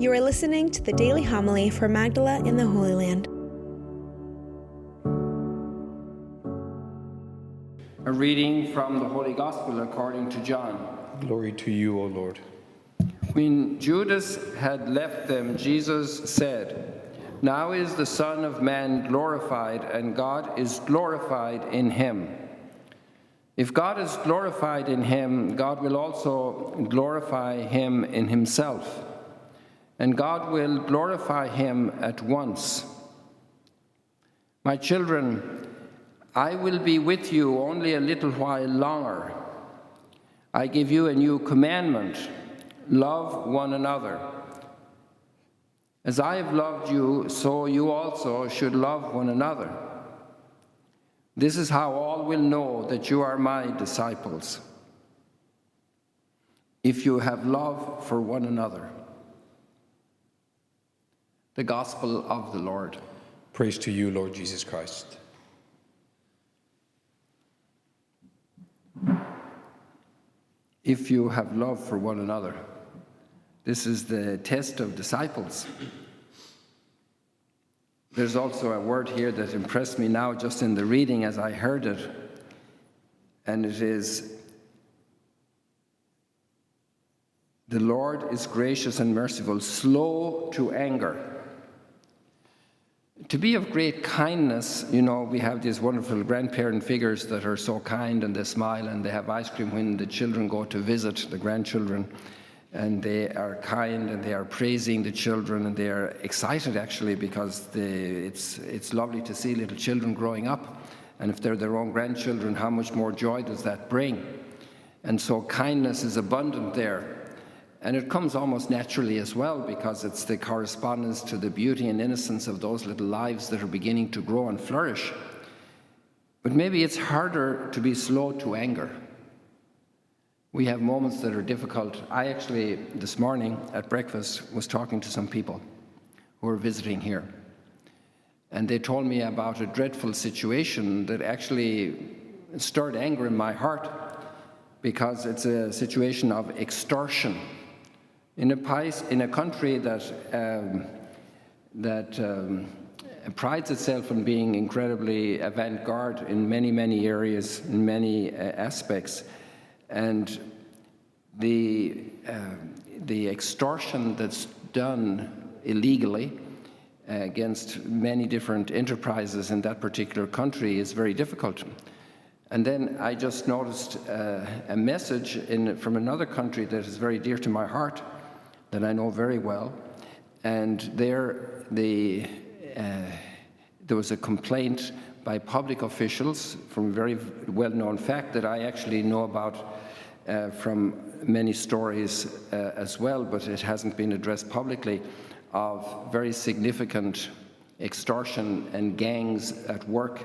You are listening to the Daily Homily for Magdala in the Holy Land. A reading from the Holy Gospel according to John. Glory to you, O Lord. When Judas had left them, Jesus said, "Now is the Son of Man glorified, and God is glorified in him. If God is glorified in him, God will also glorify him in himself, and God will glorify him at once. My children, I will be with you only a little while longer. I give you a new commandment: love one another. As I have loved you, so you also should love one another. This is how all will know that you are my disciples, if you have love for one another." The Gospel of the Lord. Praise to you, Lord Jesus Christ. If you have love for one another. This is the test of disciples. There's also a word here that impressed me now just in the reading as I heard it, and it is, "The Lord is gracious and merciful, slow to anger." To be of great kindness, we have these wonderful grandparent figures that are so kind, and they smile and they have ice cream when the children go to visit the grandchildren. And they are kind and they are praising the children, and they are excited actually because it's lovely to see little children growing up. And if they're their own grandchildren, how much more joy does that bring? And so kindness is abundant there. And it comes almost naturally as well, because it's the correspondence to the beauty and innocence of those little lives that are beginning to grow and flourish. But maybe it's harder to be slow to anger. We have moments that are difficult. I actually, this morning at breakfast, was talking to some people who were visiting here. And they told me about a dreadful situation that actually stirred anger in my heart, because it's a situation of extortion. In a country that prides itself on being incredibly avant-garde in many, many areas, in many aspects, and the extortion that's done illegally against many different enterprises in that particular country is very difficult. And then I just noticed a message from another country that is very dear to my heart, that I know very well, and there was a complaint by public officials from a very well-known fact that I actually know about from many stories as well, but it hasn't been addressed publicly, of very significant extortion and gangs at work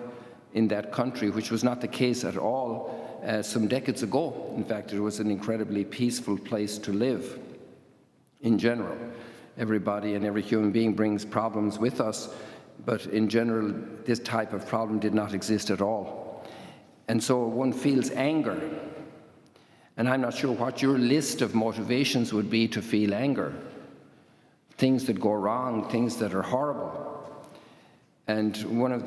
in that country, which was not the case at all some decades ago. In fact, it was an incredibly peaceful place to live. In general, everybody and every human being brings problems with us, but in general, this type of problem did not exist at all. And so one feels anger. And I'm not sure what your list of motivations would be to feel anger. Things that go wrong, things that are horrible. And one of